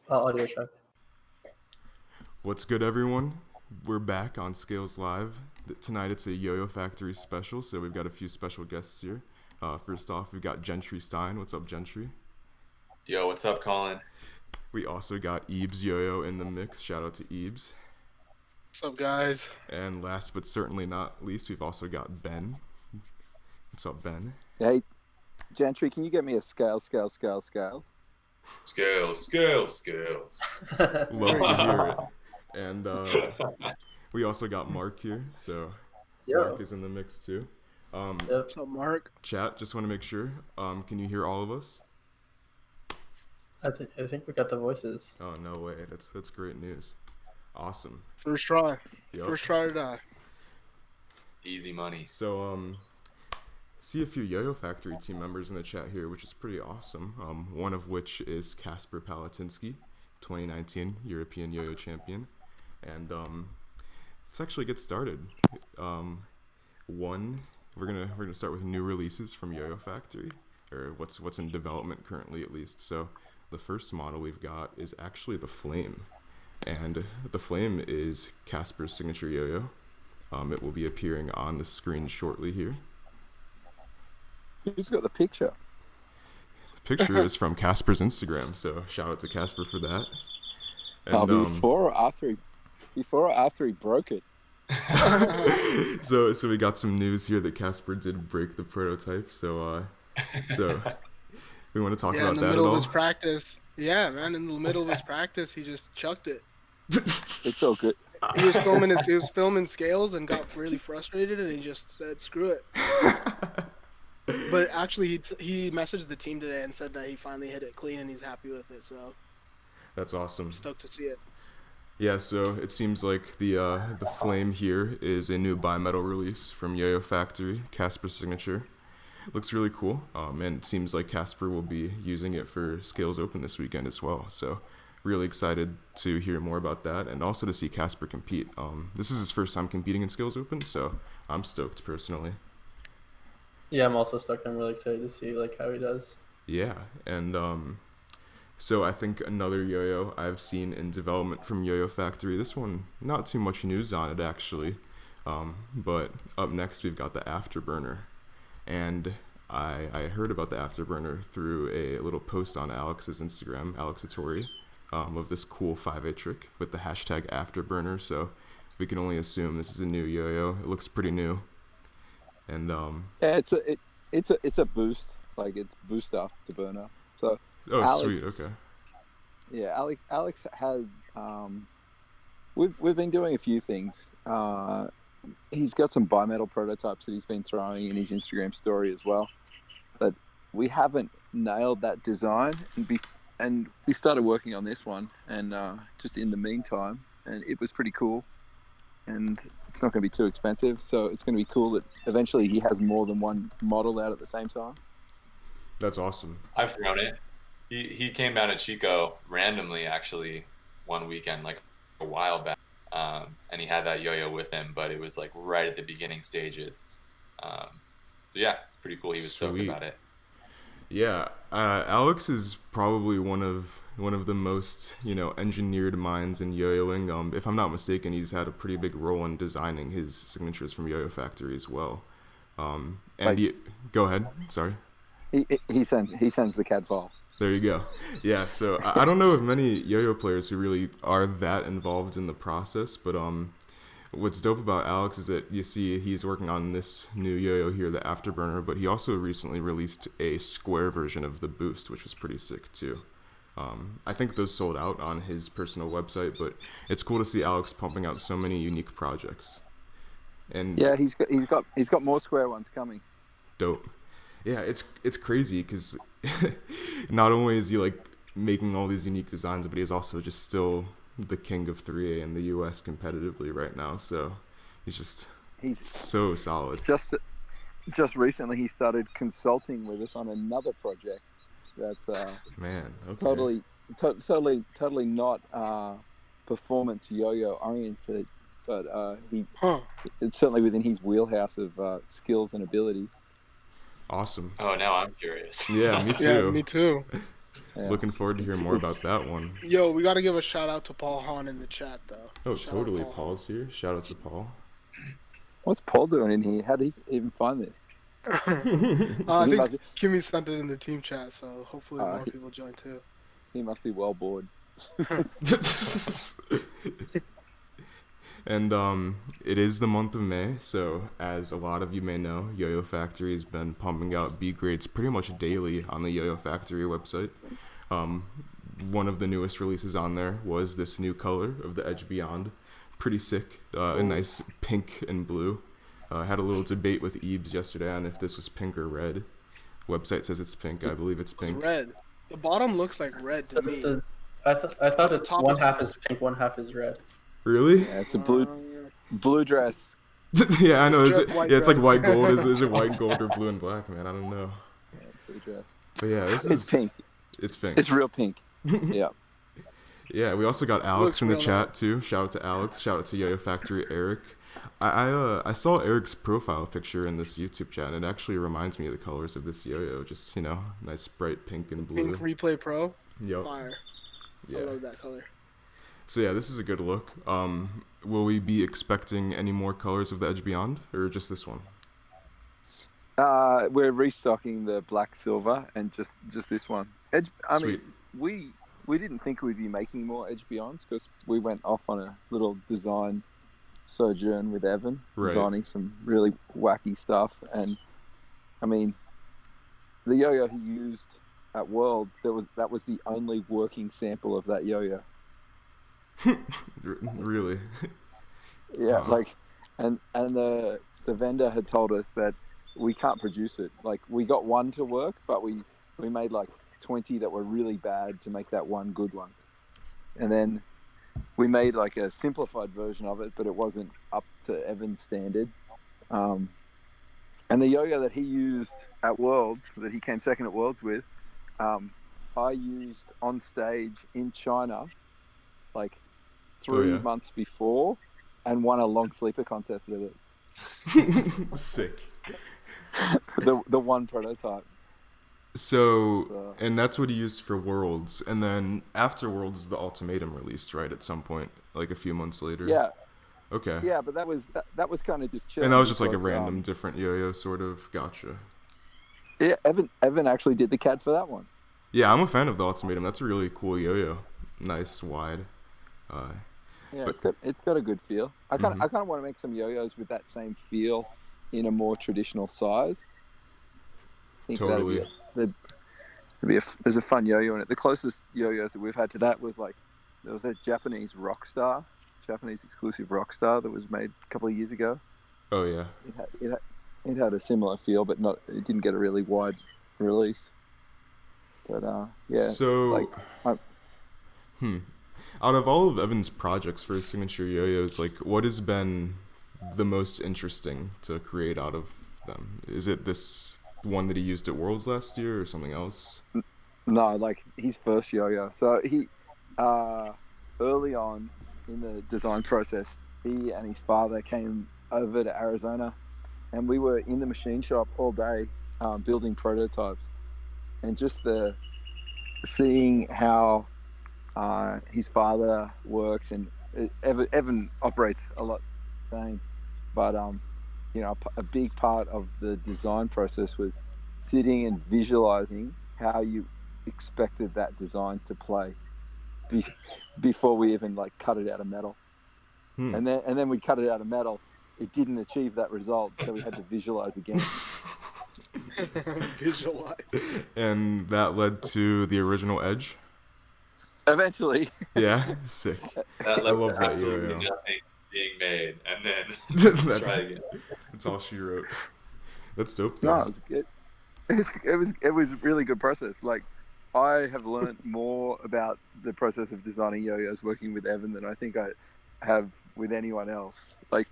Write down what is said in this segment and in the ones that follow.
Audio check. What's good, everyone? We're back on Scales Live. Tonight it's a Yo-Yo Factory special, so we've got a few special guests here. First off, we've got Gentry Stein. What's up, Gentry? Yo, what's up, Colin? We also got Ebes Yo-Yo in the mix. Shout out to Ebes. What's up, guys? And last but certainly not least, we've also got Ben. What's up, Ben? Hey, Gentry, can you get me a scales? Scales. Love to hear it. And we also got Mark here, so Mark is in the mix too. What's up, Mark? Chat, just want to make sure. Can you hear all of us? I think we got the voices. Oh, no way. That's great news. Awesome. First try. Yep. First try to die. Easy money. So, see a few Yo-Yo Factory team members in the chat here, which is pretty awesome. One of which is Kasper Palatinsky, 2019 European Yo-Yo champion. And let's actually get started. We're gonna start with new releases from Yo-Yo Factory, or what's in development currently at least. So the first model we've got is actually the Flame, and the Flame is Kasper's signature yo-yo. It will be appearing on the screen shortly here. Who's got the picture? The picture is from Kasper's Instagram, so shout out to Kasper for that. And, before or after he broke it? So we got some news here that Kasper did break the prototype. So we want to talk about that at all. In the middle of his practice. Yeah, man. In the middle of his practice, he just chucked it. It's all good. He was filming scales and got really frustrated, and he just said, "Screw it." But actually, he messaged the team today and said that he finally hit it clean and he's happy with it. So that's awesome. I'm stoked to see it. Yeah, so it seems like the Flame here is a new bimetal release from Yo-Yo Factory, Kasper's signature. Looks really cool, and it seems like Kasper will be using it for Scales Open this weekend as well. So really excited to hear more about that, and also to see Kasper compete. This is his first time competing in Scales Open, so I'm stoked personally. Yeah, I'm also stoked. I'm really excited to see how he does. Yeah, and so I think another yo-yo I've seen in development from Yo-Yo Factory. This one, not too much news on it actually, but up next we've got the Afterburner, and I heard about the Afterburner through a little post on Alex's Instagram, Alex Atori, of this cool 5A trick with the hashtag Afterburner. So we can only assume this is a new yo-yo. It looks pretty new. And yeah, it's a boost, it's boost afterburner. So Alex, sweet, okay. Yeah, Alex had we've been doing a few things. He's got some bimetal prototypes that he's been throwing in his Instagram story as well, but we haven't nailed that design, and we started working on this one, and just in the meantime, and it was pretty cool. And it's not going to be too expensive, so it's going to be cool that eventually he has more than one model out at the same time. That's awesome. I've thrown it. He came down to Chico randomly, actually, one weekend, a while back, and he had that yo-yo with him, but it was right at the beginning stages. So yeah, it's pretty cool. He was stoked about it. Yeah, Alex is probably one of the most engineered minds in yo-yoing. If I'm not mistaken, he's had a pretty big role in designing his signatures from Yo-Yo Factory as well. Go ahead. Sorry. He sends the CAD file. There you go. Yeah. So I don't know of many yo-yo players who really are that involved in the process, but what's dope about Alex is that you see he's working on this new yo-yo here, the Afterburner, but he also recently released a square version of the Boost, which was pretty sick too. I think those sold out on his personal website, but it's cool to see Alex pumping out so many unique projects. And yeah, he's got more square ones coming. Dope. Yeah, it's crazy because not only is he making all these unique designs, but he's also just still the king of 3A in the US competitively right now. So he's so solid. Just recently he started consulting with us on another project that's man, okay. totally not performance yo-yo oriented, but it's certainly within his wheelhouse of skills and ability. Awesome. Oh, now I'm curious. Yeah, me too. Yeah, me too. Yeah. Looking forward to hearing more about that one. Yo, we gotta give a shout out to Paul Hahn in the chat though. Oh, Shout out totally. Paul Paul's here. Shout out to Paul. What's Paul doing in here? How did he even find this? Hahn. I He think must- Kimmy sent it in the team chat, so hopefully more he- people join too. He must be well bored. And it is the month of May, so as a lot of you may know, Yo-Yo Factory has been pumping out B grades pretty much daily on the Yo-Yo Factory website. One of the newest releases on there was this new color of the Edge Beyond. Pretty sick, a nice pink and blue. Had a little debate with Eebs yesterday on if this was pink or red. Website says it's pink. I believe it's It's pink. red. The bottom looks like red to me. I thought The it's top one is- half is pink, one half is red. Really? Yeah, it's a blue dress. Yeah, I know. Is Dress- it, white yeah, it's like dress. white gold. Is it white gold or blue and black, man? I don't know. Yeah, blue dress. But yeah, this It's is pink. It's pink. It's real pink. Yeah. Yeah, we also got Alex Looks in the real chat too. Shout out to Alex. Shout out to Yo-Yo Factory Eric. I saw Eric's profile picture in this YouTube chat, and it actually reminds me of the colors of this yo-yo. Just nice bright pink and blue. Pink Replay Pro. Yep. Fire. Yeah. I love that color. So yeah, this is a good look. Will we be expecting any more colors of the Edge Beyond, or just this one? We're restocking the black silver and just this one. Edge. I Sweet. mean, we didn't think we'd be making more Edge Beyonds because we went off on a little design sojourn with Evan, Right. designing some really wacky stuff. And I mean, the yo-yo he used at Worlds, that was the only working sample of that yo-yo. Really? Yeah, Wow. like, and the vendor had told us that we can't produce it. Like, we got one to work, but we made like 20 that were really bad to make that one good one. And then we made like a simplified version of it, but it wasn't up to Evan's standard. And the yo-yo that he used at Worlds, that he came second at Worlds with, I used on stage in China, like 3 yeah. months before, and won a long sleeper contest with it. Sick. The one prototype. So, and that's what he used for Worlds, and then after Worlds, the Ultimatum released, right? At some point, like a few months later. Yeah, Okay. yeah, but that was kind of just chill. And that was just like a random different yo-yo, sort of. Gotcha. Yeah, Evan actually did the CAD for that one. Yeah, I'm a fan of the Ultimatum. That's a really cool yo-yo. Nice, wide. Yeah, But- it's got a good feel. I kind of want to make some yo-yos with that same feel in a more traditional size. I think Totally. there's a fun yo-yo in it. The closest yo-yos that we've had to that was like there was a Japanese exclusive Rockstar that was made a couple of years ago. Oh yeah. It had a similar feel, but it didn't get a really wide release. But yeah. So, like, out of all of Evan's projects for his signature yo-yos, like, what has been the most interesting to create out of them? Is it this one that he used at Worlds last year, or something else? No, like his first yo-yo. So he, early on in the design process, he and his father came over to Arizona, and we were in the machine shop all day, building prototypes, and just seeing how his father works, and Evan operates a lot the same, but a big part of the design process was sitting and visualizing how you expected that design to play before we even like cut it out of metal. And then we cut it out of metal. It didn't achieve that result, so we had to visualize again. Visualize. And that led to the original Edge. Eventually, Yeah, sick. That I left love that absolutely yo-yo. nothing being made, and then try again. That's all she wrote. That's dope. no, Though. it was good. It was a really good process. Like, I have learned more about the process of designing yo-yos working with Evan than I think I have with anyone else. Like,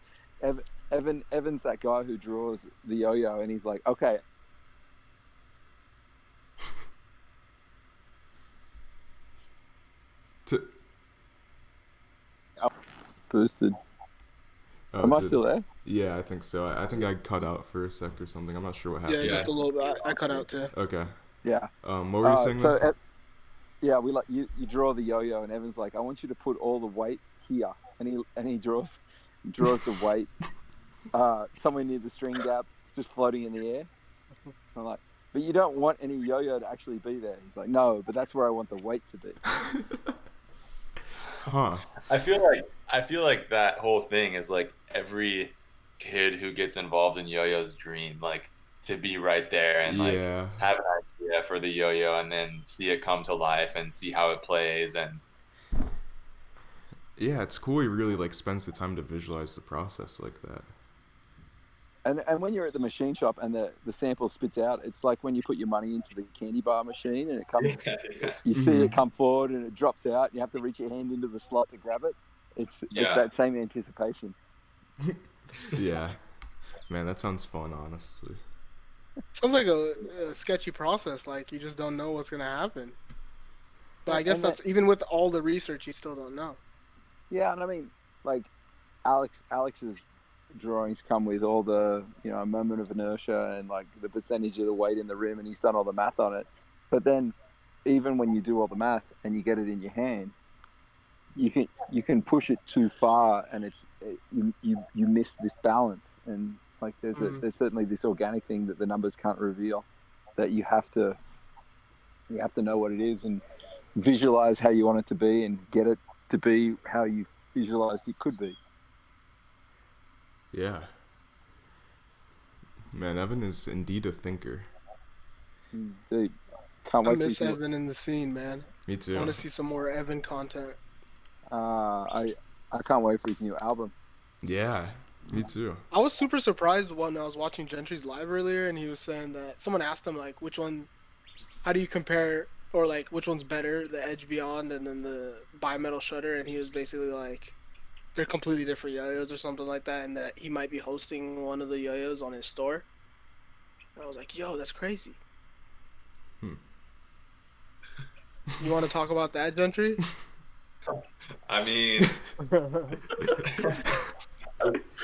Evan's that guy who draws the yo-yo, and he's like, okay. Boosted. Oh, Am I did- still there? Yeah, I think so. I think I cut out for a sec or something. I'm not sure what Yeah, happened. just a little bit. I cut out too. Okay. Yeah. What were you saying? So there? Yeah, we like you draw the yo-yo, and Evan's like, I want you to put all the weight here, and he draws the weight somewhere near the string gap, just floating in the air. I'm like, but you don't want any yo-yo to actually be there. He's like, no, but that's where I want the weight to be. Huh. I feel like that whole thing is like every kid who gets involved in yo-yo's dream, like to be right there and like Yeah. have an idea for the yo-yo and then see it come to life and see how it plays. And Yeah, it's cool he really like spends the time to visualize the process like that. And when you're at the machine shop and the sample spits out, it's like when you put your money into the candy bar machine and it comes, you see it come forward and it drops out. And you have to reach your hand into the slot to grab it. It's that same anticipation. Yeah. Man, that sounds fun, honestly. Sounds like a sketchy process. Like you just don't know what's gonna happen. But I guess And that's even with all the research, you still don't know. Yeah, and I mean, like Alex's drawings come with all the moment of inertia and like the percentage of the weight in the rim, and he's done all the math on it. But then, even when you do all the math and you get it in your hand, you can push it too far, and you miss this balance. And like there's certainly this organic thing that the numbers can't reveal, that you have to know what it is and visualize how you want it to be and get it to be how you visualized it could be. Yeah. Man, Evan is indeed a thinker. Dude, can't I wait miss to see. Evan in the scene, man. Me too. I want to see some more Evan content. I can't wait for his new album. Yeah, me too. I was super surprised when I was watching Gentry's live earlier, and he was saying that someone asked him like, how do you compare, or like which one's better, the Edge Beyond and then the Bimetal Shutter, and he was basically like, they're completely different yo-yos or something like that, and that he might be hosting one of the yo-yos on his store. And I was like, yo, that's crazy. You want to talk about that, Gentry? I mean,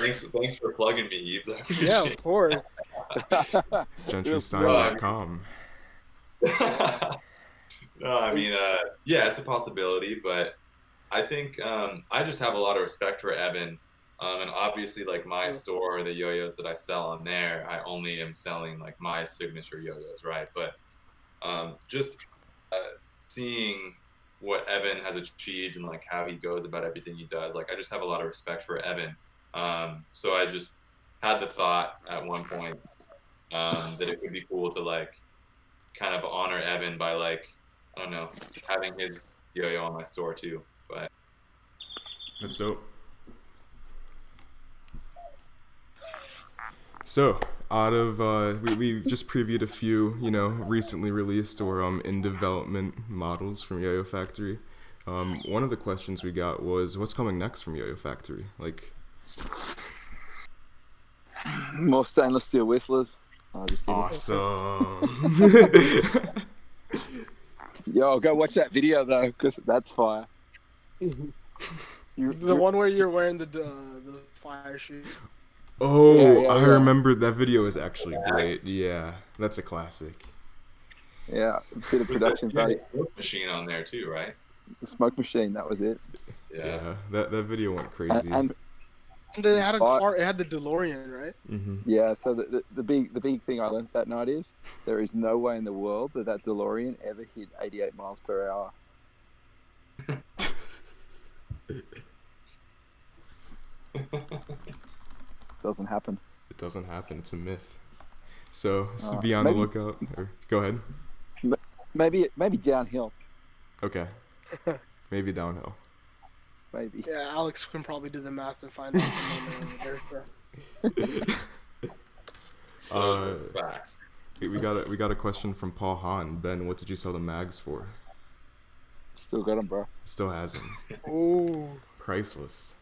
thanks for plugging me, Eves. I appreciate Yeah, of course. GentryStyle.com. No, I mean, yeah, it's a possibility, but I think I just have a lot of respect for Evan, and obviously, like my store, the yo-yos that I sell on there, I only am selling like my signature yo-yos, right? But just seeing what Evan has achieved and like how he goes about everything he does, like I just have a lot of respect for Evan. So I just had the thought at one point that it would be cool to like kind of honor Evan by like, I don't know, having his yo-yo on my store too. But That's dope. So, out of we just previewed a few, recently released or in development models from Yo-Yo Factory. One of the questions we got was, what's coming next from Yo-Yo Factory? Like, more stainless steel whistlers. Oh, just kidding. awesome. Yo, go watch that video though, because that's fire. The one where you're wearing the fire shoes. Oh, Yeah, I yeah. remember that video is actually great. Yeah, that's a classic. Yeah, a bit of production you had value. a smoke machine on there too, right? The smoke machine, that was it. Yeah. That video went crazy. And They had a Fire- car. It had the DeLorean, right? Mm-hmm. yeah, so the big thing I learned that night is there is no way in the world that DeLorean ever hit 88 miles per hour. Doesn't happen. It doesn't happen. It's a myth. So be on maybe- the lookout. Or, go ahead. Maybe downhill. Okay. Maybe downhill. Maybe. Yeah, Alex can probably do the math and find out. The number. So facts. We got a question from Paul Hahn. Ben, what did you sell the mags for? Still got him, bro. Still has them. Ooh. Priceless.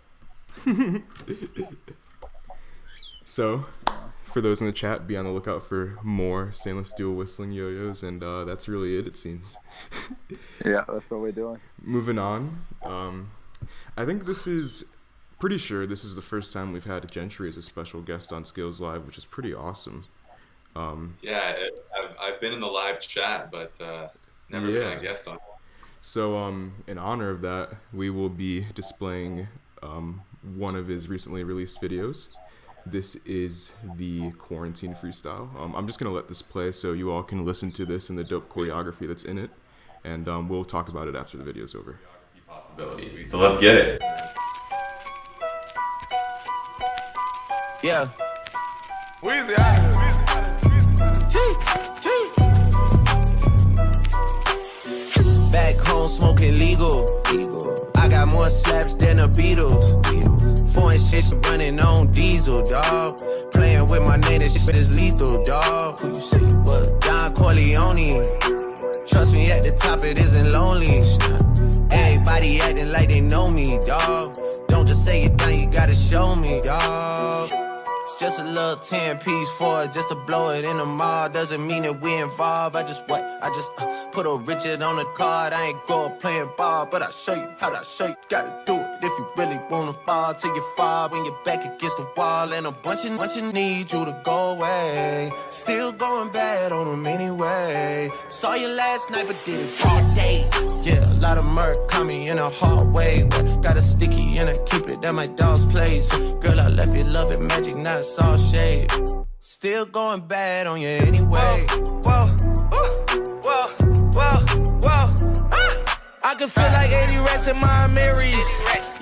So, for those in the chat, be on the lookout for more stainless steel whistling yo-yos, and that's really it seems. Yeah, that's what we're doing. Moving on, I think pretty sure this is the first time we've had Gentry as a special guest on Skills Live, which is pretty awesome. Yeah, I've been in the live chat, but never been a guest on. So in honor of that, we will be displaying one of his recently released videos. This is the quarantine freestyle. I'm just gonna let this play so you all can listen to this and the dope choreography that's in it, and we'll talk about it after the video's over. Possibilities. So let's get it. Yeah. Weezy, Back home smoking legal. I got more slaps than the Beatles. Foreign shit running on diesel, dog. Playing with my name, this shit is lethal, dog. Who you see? What? Don Corleone. Trust me, at the top it isn't lonely. Everybody acting like they know me, dog. Don't just say it down, you gotta show me, dog. It's just a little 10-piece for it, just to blow it in the mall. Doesn't mean that we involved. I just put a Richard on the card. I ain't going playing ball, but I'll show you how to show you. Gotta do it if you really wanna ball till you fall when you're back against the wall. And a bunch of need you to go away. Still going bad on them anyway. Saw you last night, but did it all day. Yeah, a lot of murk caught me in a hard way. But got a sticky and I keep it at my dog's place. Girl, I left you love it magic, not all shade. Still going bad on you anyway. Whoa. I can feel like 80 rats in my Marys.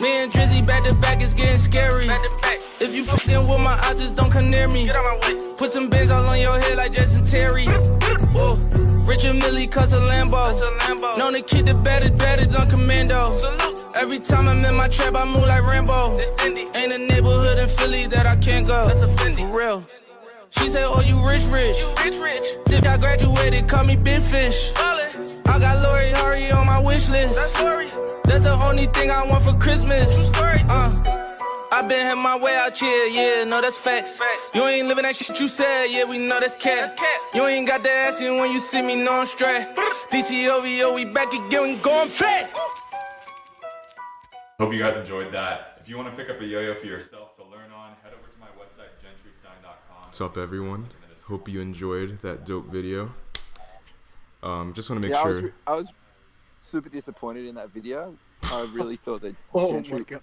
Me and Drizzy back to back is getting scary. If you fucking with my eyes, just don't come near me. Put some bins all on your head like Justin Terry. Whoa. Richard Millie cuss a Lambo. Known to keep the better on commando. Every time I'm in my trap, I move like Rambo. Ain't a neighborhood in Philly that I can't go. For real. She said, oh, you rich. If I graduated, call me Big Fish. I got Lori Hurry on my wish list. That's the only thing I want for Christmas. I been had my way out here, yeah, no, that's facts. You ain't living that shit you said, yeah, we know that's cat. You ain't got the ass in when you see me, no, I'm straight. DTOVO, we back again, we going back. Hope you guys enjoyed that. If you want to pick up a yo-yo for yourself to learn on, head over to my website, gentrystein.com. What's up, everyone? Hope you enjoyed that dope video. Just want to make Yeah, sure. I was super disappointed in that video. I really thought that Oh Gentry, my god.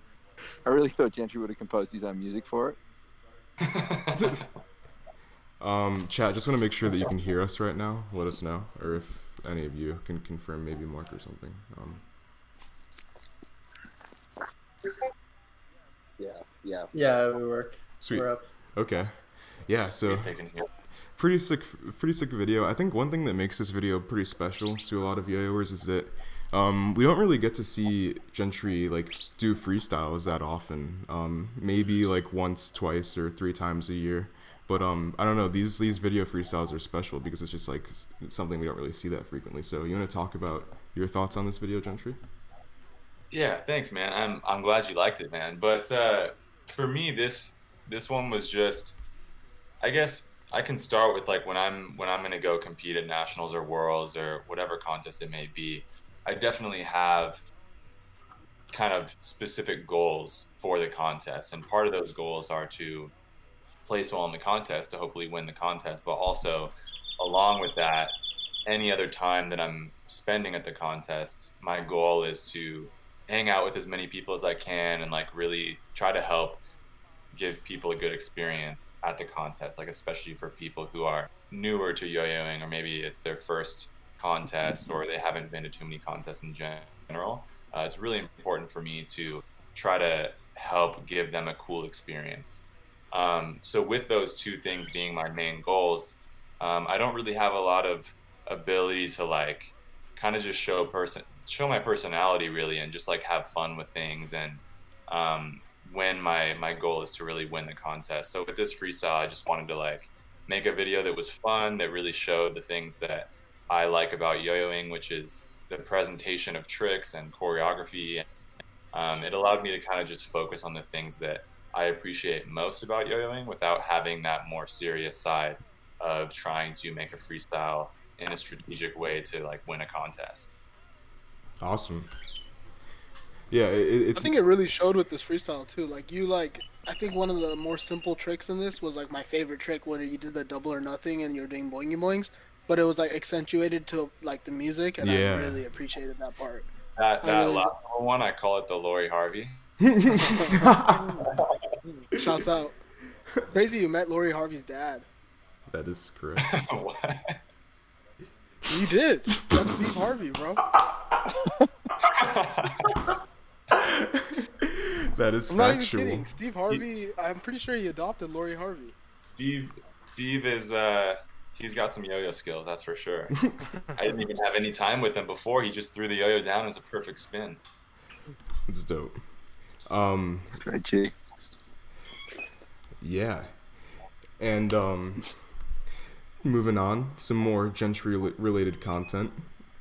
I really thought Gentry would have composed his own music for it. Chat, just want to make sure that you can hear us right now. Let us know, or if any of you can confirm, maybe Mark or something. Yeah, we work. Sweet. We're up. Okay. Yeah. So pretty sick video. I think one thing that makes this video pretty special to a lot of yo-yoers is that we don't really get to see Gentry like do freestyles that often. Maybe like once, twice, or 3 times a year. But I don't know. These video freestyles are special because it's just like something we don't really see that frequently. So you want to talk about your thoughts on this video, Gentry? Yeah, thanks, man. I'm glad you liked it, man. But for me, this one was just, I guess I can start with like when I'm gonna go compete at nationals or worlds or whatever contest it may be. I definitely have kind of specific goals for the contest, and part of those goals are to place well in the contest to hopefully win the contest, but also along with that, any other time that I'm spending at the contest, my goal is to hang out with as many people as I can and like really try to help give people a good experience at the contest, like especially for people who are newer to yo-yoing, or maybe it's their first contest or they haven't been to too many contests in general. It's really important for me to try to help give them a cool experience. So with those two things being my main goals, I don't really have a lot of ability to like kind of just show my personality really, and just like have fun with things. And when my goal is to really win the contest. So with this freestyle, I just wanted to like make a video that was fun, that really showed the things that I like about yo-yoing, which is the presentation of tricks and choreography. It allowed me to kind of just focus on the things that I appreciate most about yo-yoing without having that more serious side of trying to make a freestyle in a strategic way to like win a contest. Awesome. Yeah, it's. I think it really showed with this freestyle too. Like I think one of the more simple tricks in this was like my favorite trick when you did the double or nothing and you're doing boingy boings. but it was like accentuated to like the music, and Yeah. I really appreciated that part. That I really last one, I call it the Lori Harvey. Shouts out. Crazy you met Lori Harvey's dad. That is correct. What? You did. That's Steve Harvey, bro. That is I'm not even factual. kidding. Steve Harvey, I'm pretty sure he adopted Lori Harvey. Steve is he's got some yo-yo skills, that's for sure. I didn't even have any time with him before. He just threw the yo-yo down as a perfect spin. It's dope. Straight G. Yeah. And moving on, some more Gentry related content.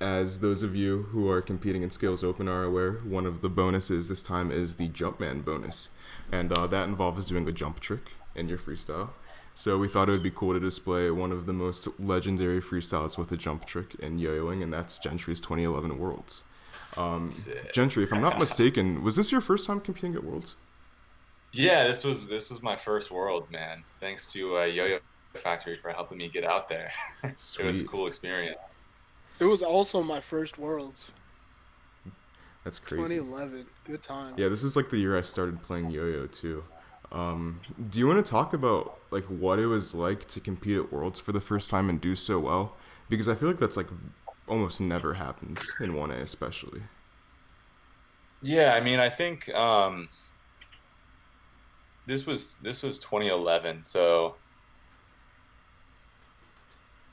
As those of you who are competing in Scales Open are aware, one of the bonuses this time is the Jumpman bonus. And that involves doing a jump trick in your freestyle. So we thought it would be cool to display one of the most legendary freestyles with a jump trick in yo-yoing, and that's Gentry's 2011 Worlds. Gentry, if I'm not mistaken, was this your first time competing at Worlds? Yeah, this was my first World, man. Thanks to Yo-Yo Factory for helping me get out there. It was a Sweet. cool experience. It was also my first Worlds, That's crazy. 2011. Good times. Yeah, this is like the year I started playing yo-yo too. Do you want to talk about like what it was like to compete at Worlds for the first time and do so well? Because I feel like that's like almost never happens in 1A especially. Yeah, I mean, I think this was 2011, so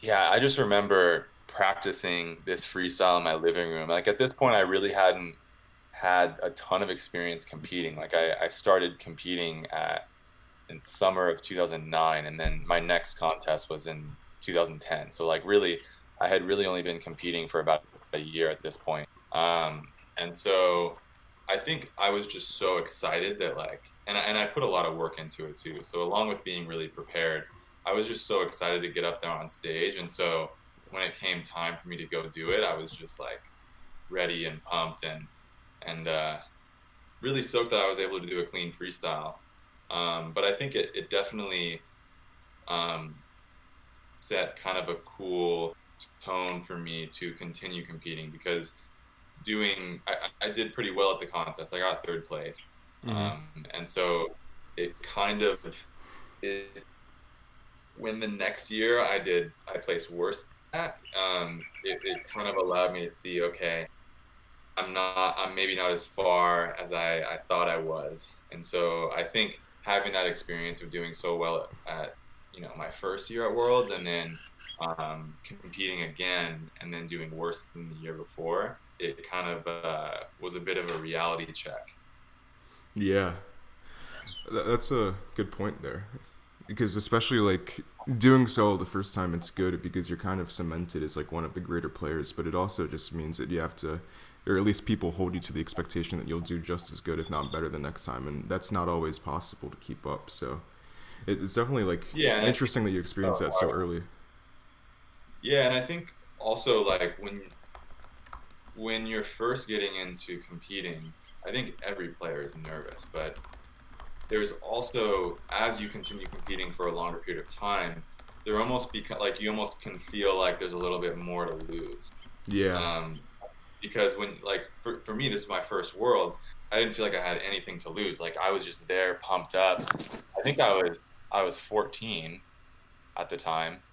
yeah, I just remember practicing this freestyle in my living room. Like at this point, I really hadn't had a ton of experience competing. Like I started competing in summer of 2009, and then my next contest was in 2010. So like really, I had really only been competing for about a year at this point. And so I think I was just so excited that like, and I put a lot of work into it too. So along with being really prepared, I was just so excited to get up there on stage. And so when it came time for me to go do it, I was just like ready and pumped and really stoked that I was able to do a clean freestyle. But I think it definitely set kind of a cool tone for me to continue competing, because I did pretty well at the contest. I got third place. And so it kind of, when the next year I placed worse than that, it kind of allowed me to see, okay, I'm maybe not as far as I thought I was. And so I think having that experience of doing so well at my first year at Worlds, and then competing again and then doing worse than the year before, it kind of was a bit of a reality check. Yeah, that's a good point there, because especially like doing so the first time, it's good because you're kind of cemented as like one of the greater players, but it also just means that you have to, or at least people hold you to the expectation that you'll do just as good, if not better, the next time, and that's not always possible to keep up. So it's definitely like interesting that you experienced that so early. Yeah, and I think also like when you're first getting into competing, I think every player is nervous, but there's also, as you continue competing for a longer period of time, there almost like you almost can feel like there's a little bit more to lose. Yeah. Because when like for me, this is my first Worlds, I didn't feel like I had anything to lose. Like I was just there, pumped up. I think I was 14 at the time,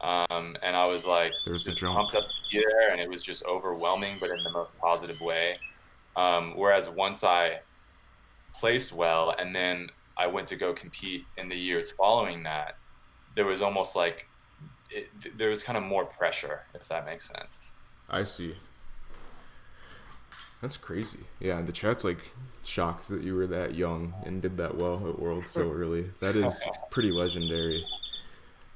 and I was like just pumped up to be there, and it was just overwhelming, but in the most positive way. Whereas once I placed well, and then I went to go compete in the years following that, there was almost like there was kind of more pressure, if that makes sense. I see. That's crazy. Yeah, the chat's like shocked that you were that young and did that well at Worlds so early. That is pretty legendary.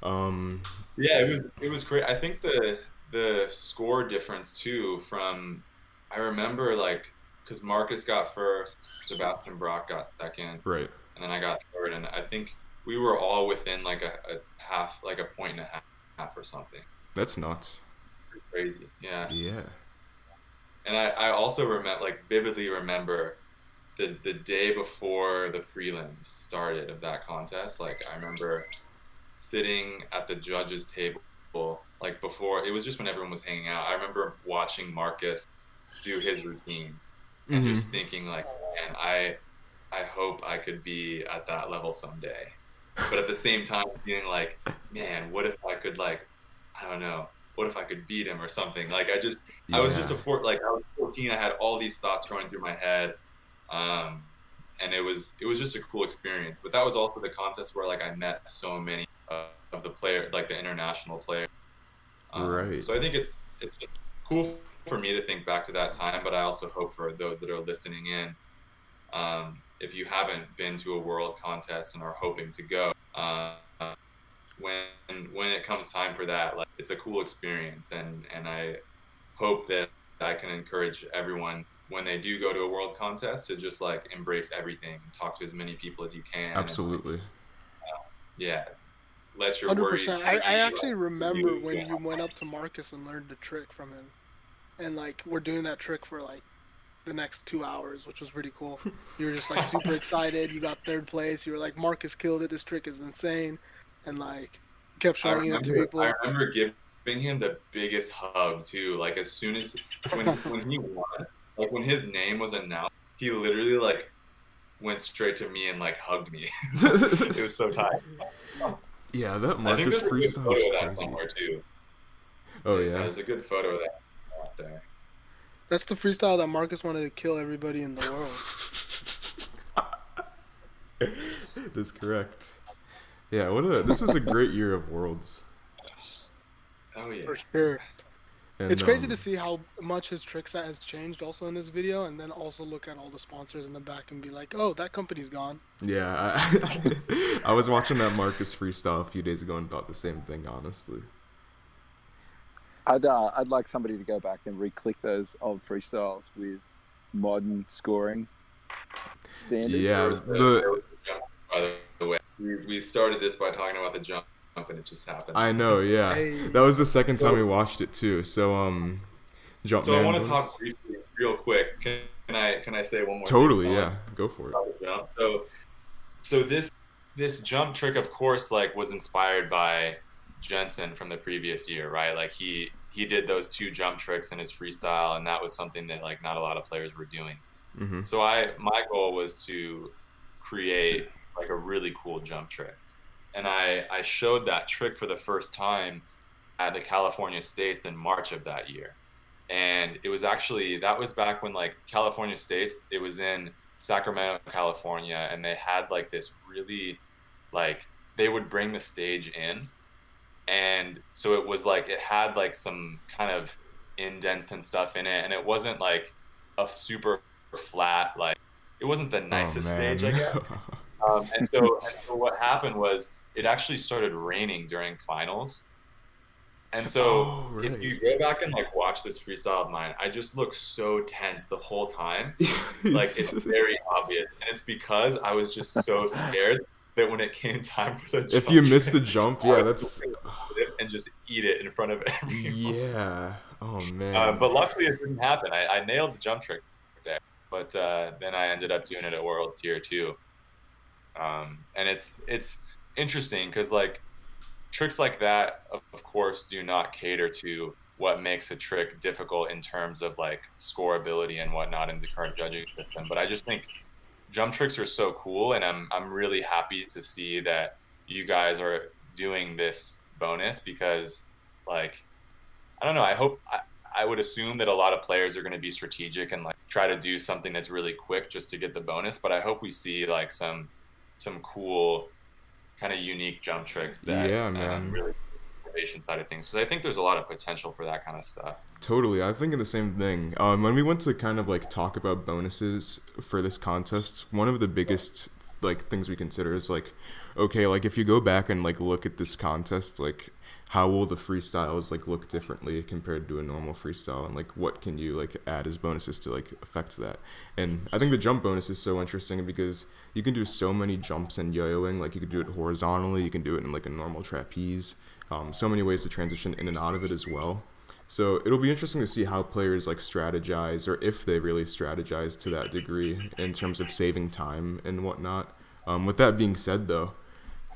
Yeah, it was great. I think the score difference too, from I remember like, because Marcus got first, Sebastian Brock got second, right, and then I got third, and I think we were all within like a half, like a point and a half or something. That's nuts. Crazy. Yeah. Yeah. And I also vividly remember the day before the prelims started of that contest. Like I remember sitting at the judges' table like before, it was just when everyone was hanging out. I remember watching Marcus do his routine and just thinking like, man, I hope I could be at that level someday. But at the same time, feeling like, man, what if I could like, I don't know, what if I could beat him or something? Like I was just I was 14. I had all these thoughts going through my head, and it was just a cool experience. But that was also the contest where like I met so many of the players, like the international players. Right. So I think it's just cool for me to think back to that time, but I also hope for those that are listening in, if you haven't been to a world contest and are hoping to go, when it comes time for that, like it's a cool experience, and I hope that I can encourage everyone when they do go to a world contest to just like embrace everything, talk to as many people as you can. Absolutely. And, yeah. Let your worries. 100%. I actually remember when you went up to Marcus and learned the trick from him, and like we're doing that trick for like the next 2 hours, which was pretty cool. You were just like super excited. You got third place. You were like, Marcus killed it. This trick is insane, and like you kept showing it to people. I remember giving him the biggest hug too. Like as soon as when he won, like when his name was announced, he literally like went straight to me and like hugged me. It was so tight. Yeah, that Marcus freestyle is crazy. Somewhere too. Oh yeah. There's a good photo of that out there. That's the freestyle that Marcus wanted to kill everybody in the world. That's correct. Yeah, this was a great year of Worlds. Oh yeah. For sure. And, It's crazy to see how much his trick set has changed also in this video, and then also look at all the sponsors in the back and be like, oh, that company's gone. Yeah, I was watching that Marcus freestyle a few days ago and thought the same thing, honestly. I'd like somebody to go back and re-click those old freestyles with modern scoring standards. Yeah, By the way, we started this by talking about the jump, and it just happened. I know, yeah. Hey. That was the second time we watched it too. So jump. So I want to talk briefly, real quick. Can I say one more? Totally, thing? yeah. Go for it. Jump. So this jump trick, of course, like was inspired by Jensen from the previous year, right? Like he did those 2 jump tricks in his freestyle, and that was something that like not a lot of players were doing. Mm-hmm. So my goal was to create like a really cool jump trick, and I showed that trick for the first time at the California States in March of that year. And it was actually, that was back when like California States, it was in Sacramento, California, and they had like this really, like they would bring the stage in, and so it was like it had like some kind of indents and stuff in it, and it wasn't like a super flat, like it wasn't the nicest stage, I guess. And so what happened was it actually started raining during finals. And so right. If you go back and like watch this freestyle of mine, I just look so tense the whole time. Like it's very obvious. And it's because I was just so scared that when it came time for the jump, if you miss the jump, yeah, that's and just eat it in front of everyone. Yeah. Oh man. But luckily it didn't happen. I nailed the jump trick there. But then I ended up doing it at Worlds here too. And it's interesting because like tricks like that, of course, do not cater to what makes a trick difficult in terms of like scoreability and whatnot in the current judging system. But I just think jump tricks are so cool, and I'm really happy to see that you guys are doing this bonus because, like, I don't know. I would assume that a lot of players are going to be strategic and like try to do something that's really quick just to get the bonus. But I hope we see like some cool kind of unique jump tricks that really innovation side of things, because I think there's a lot of potential for that kind of stuff. Totally, I'm thinking the same thing. When we went to kind of like talk about bonuses for this contest, one of the biggest like things we consider is like, okay, like if you go back and like look at this contest, like how will the freestyles like look differently compared to a normal freestyle, and like what can you like add as bonuses to like affect that? And I think the jump bonus is so interesting because you can do so many jumps in yo-yoing. Like you can do it horizontally, you can do it in like a normal trapeze, so many ways to transition in and out of it as well. So it'll be interesting to see how players like strategize, or if they really strategize to that degree in terms of saving time and whatnot. With that being said though,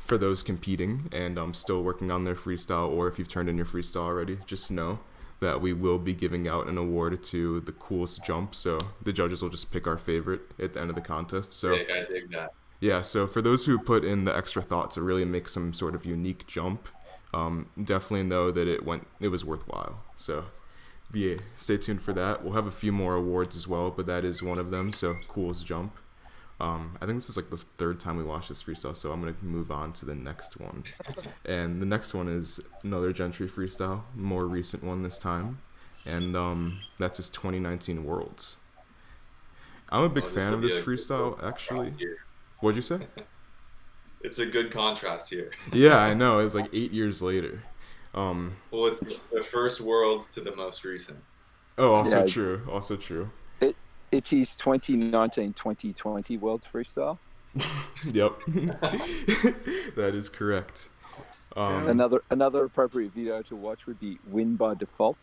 for those competing and still working on their freestyle, or if you've turned in your freestyle already, just know that we will be giving out an award to the coolest jump. So the judges will just pick our favorite at the end of the contest. So Yeah, I dig that. yeah, so for those who put in the extra thought to really make some sort of unique jump, definitely know that it was worthwhile. So yeah, stay tuned for that. We'll have a few more awards as well, but that is one of them. So coolest jump. I think this is like the third time we watched this freestyle, so I'm gonna move on to the next one. And the next one is another Gentry freestyle, more recent one this time, and that's his 2019 Worlds. I'm a big this fan will of be this a good freestyle, contrast actually. here. What'd you say? It's a good contrast here. Yeah, I know. It's like 8 years later. Well, it's the first Worlds to the most recent. Oh, also Yeah. true. Also true. It's his 2019-2020 Worlds freestyle. Yep. That is correct. Another appropriate video to watch would be Win by Default.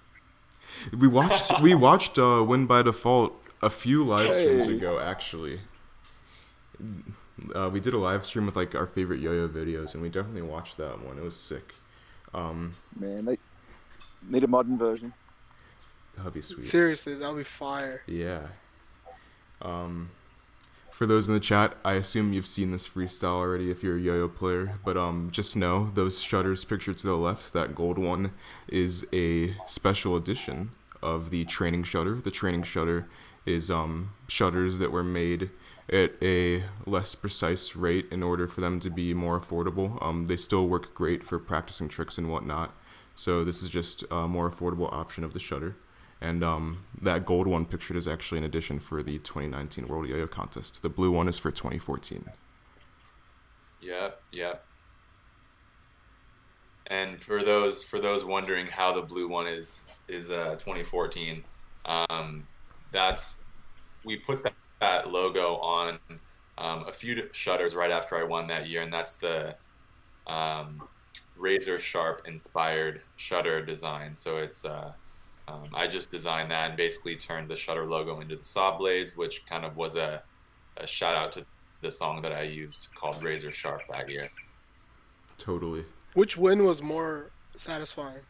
We watched Win by Default a few live streams Hey. ago, actually. We did a live stream with like our favorite yo-yo videos, and we definitely watched that one. It was sick. Man, they need a modern version. That'd be sweet. Seriously, that'll be fire. Yeah. For those in the chat, I assume you've seen this freestyle already if you're a yo-yo player, but just know those shutters pictured to the left, that gold one, is a special edition of the training shutter. The training shutter is shutters that were made at a less precise rate in order for them to be more affordable. They still work great for practicing tricks and whatnot, so this is just a more affordable option of the shutter. And that gold one pictured is actually an addition for the 2019 World Yo-Yo Contest. The blue one is for 2014. Yep. And for those wondering how the blue one is 2014, we put that logo on a few shutters right after I won that year, and that's the razor sharp inspired shutter design. So it's I just designed that and basically turned the shutter logo into the saw blades, which kind of was a shout out to the song that I used called Razor Sharp that year. Totally. Which win was more satisfying?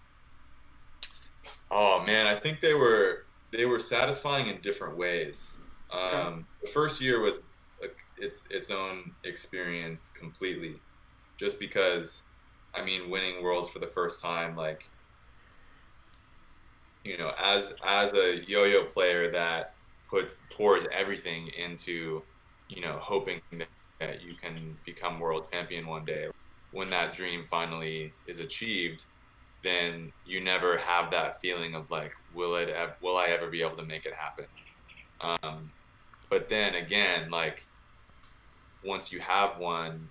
Oh man, I think they were satisfying in different ways. The first year was its own experience completely, just because, I mean, winning Worlds for the first time, like, you know, as a yo-yo player that pours everything into, you know, hoping that you can become world champion one day. When that dream finally is achieved, then you never have that feeling of like, will I ever be able to make it happen? But then again, like, once you have one,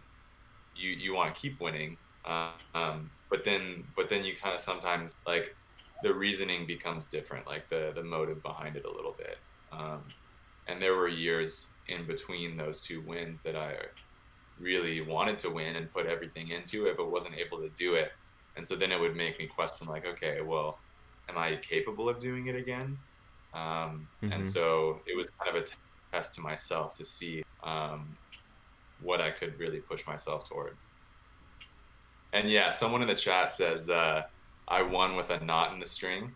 you want to keep winning. But then you kind of sometimes, like, the reasoning becomes different, like the motive behind it a little bit. And there were years in between those two wins that I really wanted to win and put everything into it, but wasn't able to do it. And so then it would make me question, like, okay, well, am I capable of doing it again? And so it was kind of a test to myself to see what I could really push myself toward. And yeah, someone in the chat says, I won with a knot in the string,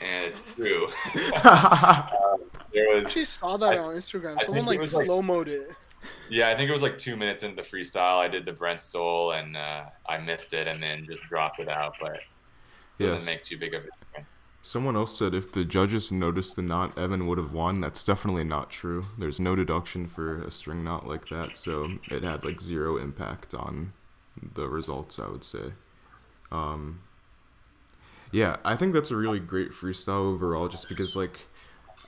and it's true. I actually saw that on Instagram. Someone like slow-moed it. Yeah, I think it was like 2 minutes into the freestyle. I did the Brent Stoll, and I missed it, and then just dropped it out. But it doesn't make too big of a difference. Someone else said if the judges noticed the knot, Evan would have won. That's definitely not true. There's no deduction for a string knot like that, so it had like zero impact on the results, I would say. Yeah, I think that's a really great freestyle overall, just because, like,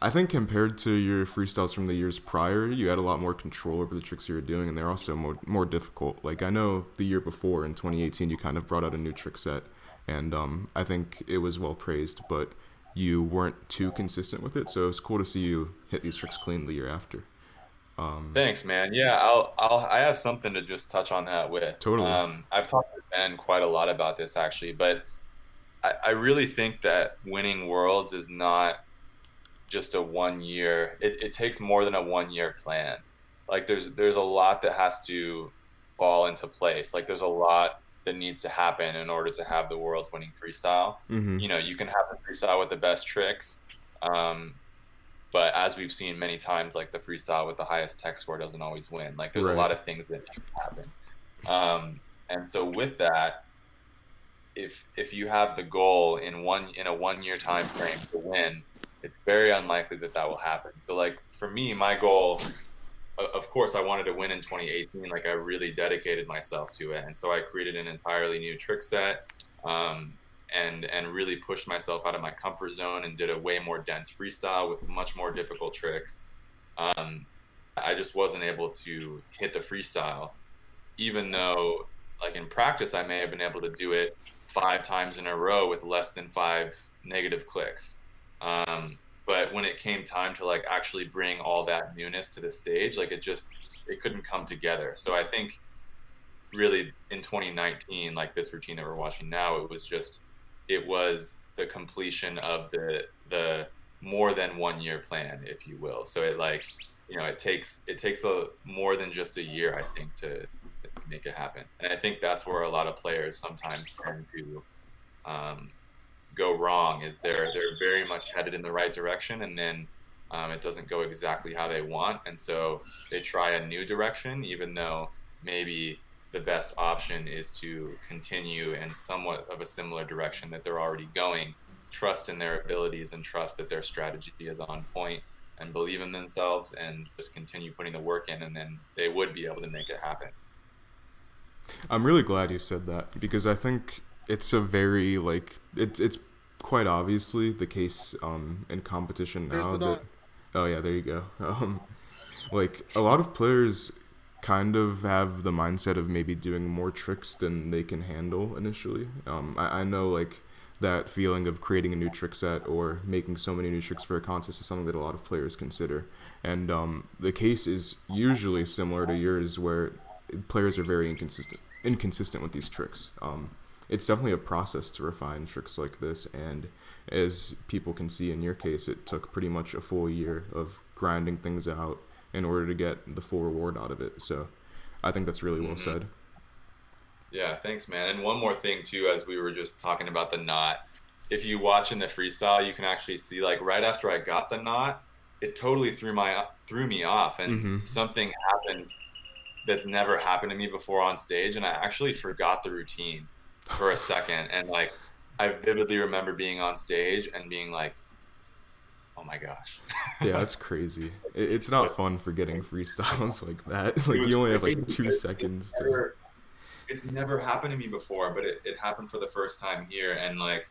I think compared to your freestyles from the years prior, you had a lot more control over the tricks you were doing, and they're also more difficult. Like, I know the year before, in 2018, you kind of brought out a new trick set, and I think it was well praised, but you weren't too consistent with it, so it's cool to see you hit these tricks clean the year after. Thanks, man. Yeah, I have something to just touch on that with. Totally. I've talked to Ben quite a lot about this, actually, but I really think that winning Worlds is not just a 1 year. It takes more than a 1 year plan. Like, there's a lot that has to fall into place. Like there's a lot that needs to happen in order to have the world's winning freestyle. Mm-hmm. You know, you can have the freestyle with the best tricks, but as we've seen many times, like the freestyle with the highest tech score doesn't always win. Like there's Right. a lot of things that need to happen. And so with that, if you have the goal in a 1 year time frame to win, it's very unlikely that that will happen. So like for me, my goal, of course, I wanted to win in 2018. Like I really dedicated myself to it, and so I created an entirely new trick set, and really pushed myself out of my comfort zone and did a way more dense freestyle with much more difficult tricks. I just wasn't able to hit the freestyle, even though like in practice I may have been able to do it 5 times in a row with less than 5 negative clicks. But when it came time to like actually bring all that newness to the stage, like it couldn't come together. So I think really in 2019, like this routine that we're watching now, it was the completion of the more than 1 year plan, if you will. So it like, you know, it takes more than just a year, I think, to make it happen. And I think that's where a lot of players sometimes tend to go wrong, is they're very much headed in the right direction, and then it doesn't go exactly how they want, and so they try a new direction, even though maybe the best option is to continue in somewhat of a similar direction that they're already going, trust in their abilities and trust that their strategy is on point, and believe in themselves and just continue putting the work in, and then they would be able to make it happen. I'm really glad you said that, because I think it's a very like it's quite obviously the case in competition There's now the that dot. oh yeah, there you go. Like a lot of players kind of have the mindset of maybe doing more tricks than they can handle initially. I know like that feeling of creating a new trick set or making so many new tricks for a contest is something that a lot of players consider, and the case is usually similar to yours, where players are very inconsistent with these tricks. It's definitely a process to refine tricks like this, and as people can see in your case, it took pretty much a full year of grinding things out in order to get the full reward out of it. So I think that's really well said. Yeah, thanks, man. And one more thing too, as we were just talking about the knot, if you watch in the freestyle, you can actually see like right after I got the knot, it totally threw me off, and something happened that's never happened to me before on stage, and I actually forgot the routine for a second, and like I vividly remember being on stage and being like, oh my gosh. Yeah, that's crazy. It's not fun forgetting freestyles like that. Like you only have like 2 seconds to... It's never happened to me before, but it happened for the first time here, and like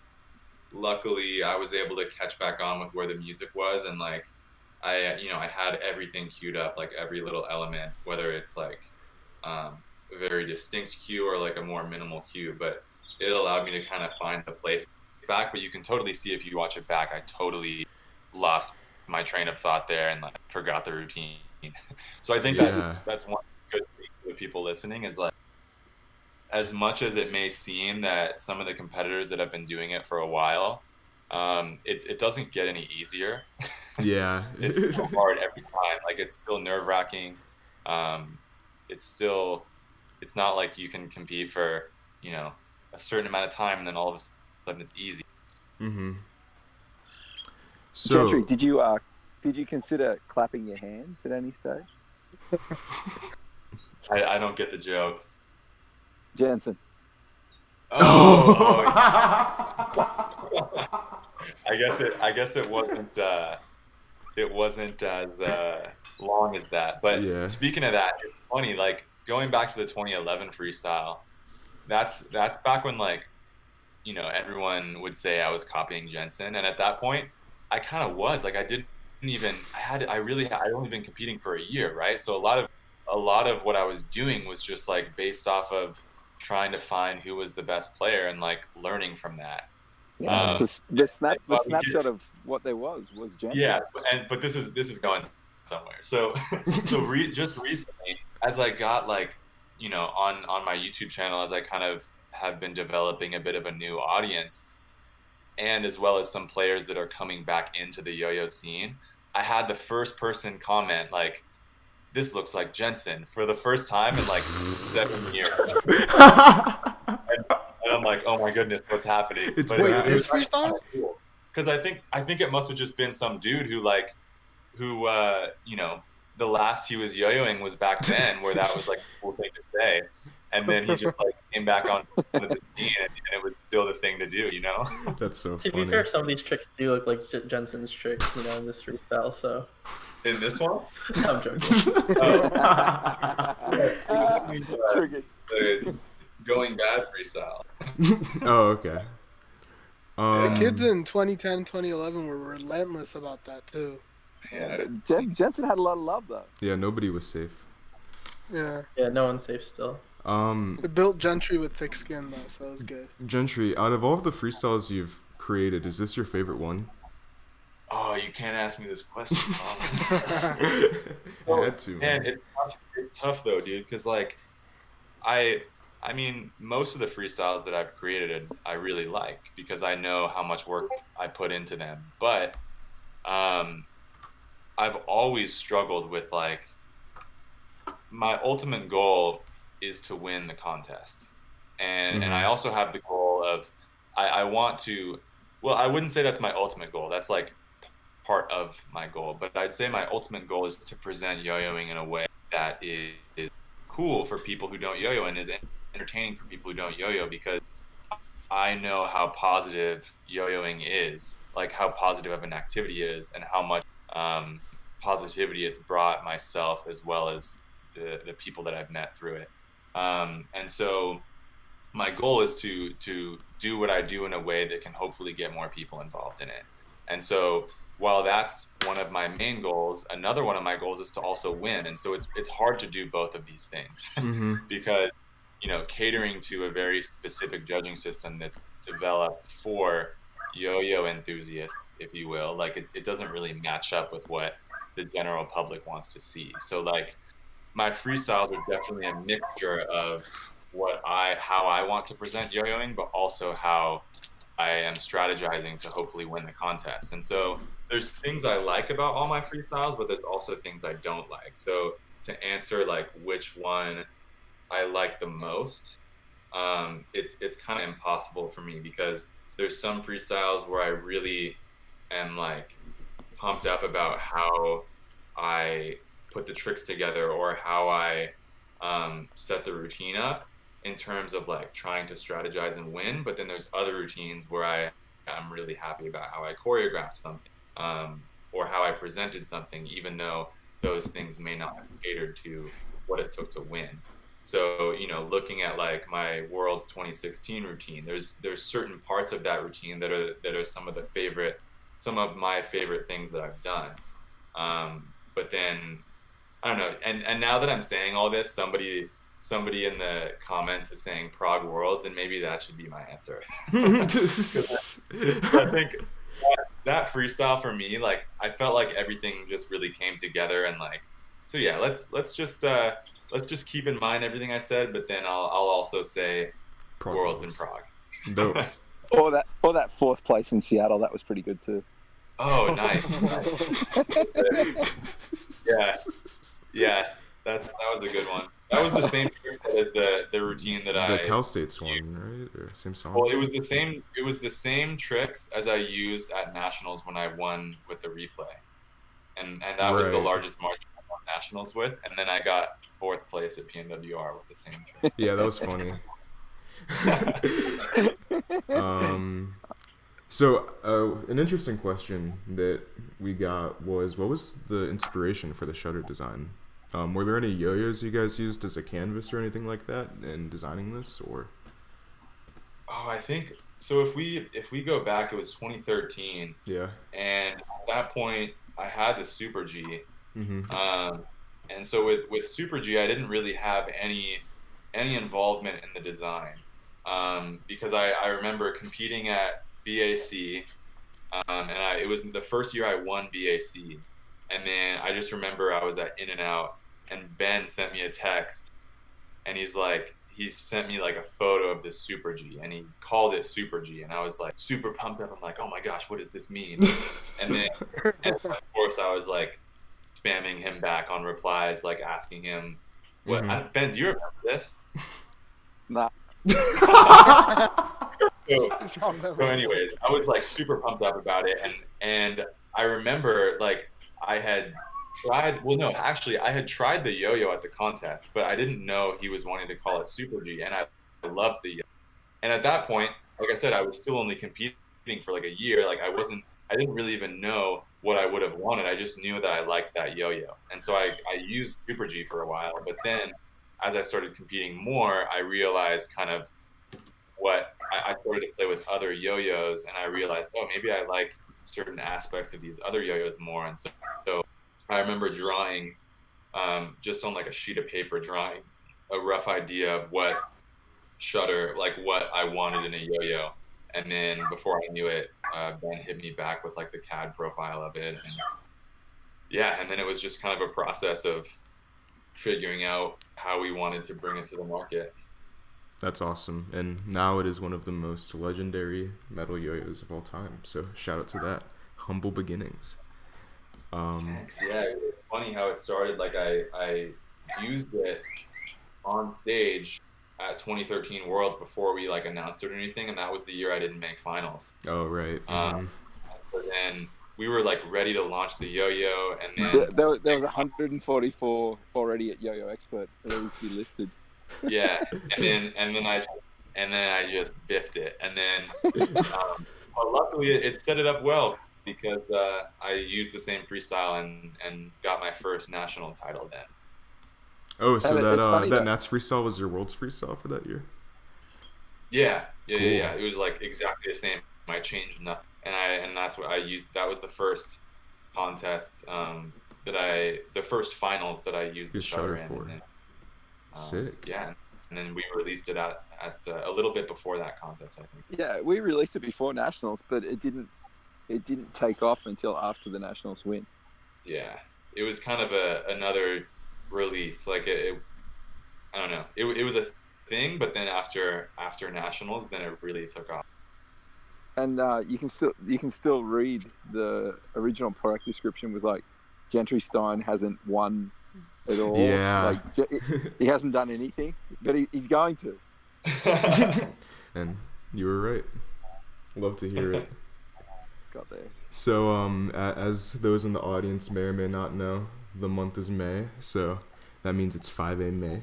luckily I was able to catch back on with where the music was, and like I had everything queued up, like every little element, whether it's like a very distinct cue or like a more minimal cue, but it allowed me to kind of find the place back. But you can totally see if you watch it back, I totally lost my train of thought there and like forgot the routine. So I think that's one good thing for the people listening, is like, as much as it may seem that some of the competitors that have been doing it for a while, it doesn't get any easier. Yeah. It's still hard every time. Like it's still nerve-wracking. It's not like you can compete for, you know, a certain amount of time and then all of a sudden it's easy. So Gentry, did you consider clapping your hands at any stage? I don't get the joke. Jansen. Oh. I guess it wasn't as long as that. But yeah. Speaking of that, it's funny, like going back to the 2011 freestyle, that's back when, like, you know, everyone would say I was copying Jensen, and at that point I kind of was. Like I'd only been competing for a year, right? So a lot of what I was doing was just like based off of trying to find who was the best player and like learning from that. Yeah, the snapshot of what there was Jensen. Yeah, but this is going somewhere. So just recently, as I got like, you know, on my YouTube channel, as I kind of have been developing a bit of a new audience, and as well as some players that are coming back into the yo-yo scene, I had the first person comment like, this looks like Jensen for the first time in like 7 years. And I'm like, oh my goodness, what's happening? It's But bad. This freestyle? Because I think it must have just been some dude who you know, the last he was yo-yoing was back then, where that was like a cool thing to say, and then he just like came back on the scene, and it was still the thing to do, you know. That's so To funny. be fair, some of these tricks do look like Jensen's tricks, you know, in this freestyle. So In this one, no, I'm joking. Triggered. the going bad freestyle. Oh, okay. The kids in 2010, 2011 were relentless about that too. Yeah, Jensen had a lot of love though. Yeah, nobody was safe. Yeah. Yeah, no one's safe still. It built Gentry with thick skin though, so it was good. Gentry, out of all of the freestyles you've created, is this your favorite one? oh, you can't ask me this question. You had to. Man, it's tough though, dude, because like I mean, most of the freestyles that I've created, I really like because I know how much work I put into them. But I've always struggled with like my ultimate goal is to win the contests, and I also have the goal of I want to. Well, I wouldn't say that's my ultimate goal. That's like part of my goal, but I'd say my ultimate goal is to present yo-yoing in a way that is cool for people who don't yo-yo and is entertaining for people who don't yo-yo, because I know how positive yo-yoing is, like how positive of an activity is, and how much positivity it's brought myself as well as the people that I've met through it. And so my goal is to do what I do in a way that can hopefully get more people involved in it. And so while that's one of my main goals, another one of my goals is to also win. And so it's hard to do both of these things because, you know, catering to a very specific judging system that's developed for yo-yo enthusiasts, if you will, like it doesn't really match up with what the general public wants to see. So like my freestyles are definitely a mixture of how I want to present yo-yoing, but also how I am strategizing to hopefully win the contest. And so there's things I like about all my freestyles, but there's also things I don't like. So to answer like which one I like the most, it's kind of impossible for me, because there's some freestyles where I really am like pumped up about how I put the tricks together or how I set the routine up in terms of like trying to strategize and win. But then there's other routines where I'm really happy about how I choreographed something or how I presented something, even though those things may not have catered to what it took to win. So, you know, looking at like my Worlds 2016 routine, there's certain parts of that routine that are some of my favorite things that I've done. But then I don't know. And now that I'm saying all this, somebody in the comments is saying Prague Worlds, and maybe that should be my answer. I think that freestyle for me, like I felt like everything just really came together, and like, so yeah, let's just keep in mind everything I said, but then I'll also say Prague Worlds in Prague. Dope. Or that fourth place in Seattle, that was pretty good too. Oh, nice. Yeah, that was a good one. That was the same trick as the routine that The Cal States one, right? Or same song? Well, it was the same tricks as I used at nationals when I won with the replay, and that was the largest margin I won nationals with, and then I got 4th place at PNWR with the same trick. Yeah, that was funny. So an interesting question that we got was, what was the inspiration for the shutter design? Were there any yo-yos you guys used as a canvas or anything like that in designing this, or? Oh, I think so. If we go back, it was 2013. Yeah. And at that point, I had the Super G. And so with Super G, I didn't really have any involvement in the design, because I remember competing at BAC, and it was the first year I won BAC, and then I just remember I was at In-N-Out, and Ben sent me a text, and he sent me like a photo of this Super G, and he called it Super G, and I was like super pumped up. I'm like, oh my gosh, what does this mean? And then of course I was like, spamming him back on replies, like asking him, "What Mhm. Ben? Do you remember this?" Nah. So anyways, I was like super pumped up about it, and I remember like I had tried. Well, no, actually, I had tried the yo-yo at the contest, but I didn't know he was wanting to call it Super G, and I loved the yo. And at that point, like I said, I was still only competing for like a year. Like I didn't really even know what I would have wanted. I just knew that I liked that yo-yo, and so I used Super G for a while. But then, as I started competing more, I realized kind of what I started to play with other yo-yos, and I realized, oh, maybe I like certain aspects of these other yo-yos more. And so I remember drawing just on like a sheet of paper, drawing a rough idea of what shutter, like what I wanted in a yo-yo. And then before I knew it, Ben hit me back with like the CAD profile of it. And yeah, and then it was just kind of a process of figuring out how we wanted to bring it to the market. That's awesome. And now it is one of the most legendary metal yo-yos of all time. So shout out to that. Humble beginnings. Thanks. Yeah, it's funny how it started. Like I used it on stage at 2013 Worlds before we like announced it or anything, and that was the year I didn't make finals. Oh, right. But then we were like ready to launch the yo-yo, and then There was 144 already at Yo-Yo Expert, ready to be listed. yeah, and then I just biffed it, and then well, luckily it set it up well because I used the same freestyle and got my first national title then. Oh, so And it's funny that that- Nats freestyle was your world's freestyle for that year? Yeah. Cool. It was like exactly the same. I changed nothing, and that's what I used. That was the first contest the first finals that I used the Use shutter shutter in. for. And then, Sick. Yeah, and then we released it at a little bit before that contest, I think. Yeah, we released it before Nationals, but it didn't take off until after the Nationals win. Yeah, it was kind of another release. Like I don't know. It was a thing, but then after nationals, then it really took off. And you can still read the original product description was like, Gentry Stein hasn't won at all. Yeah. Like he hasn't done anything, but he's going to. And you were right. Love to hear it. Got there. So, as those in the audience may or may not know, the month is May, so that means it's 5A May.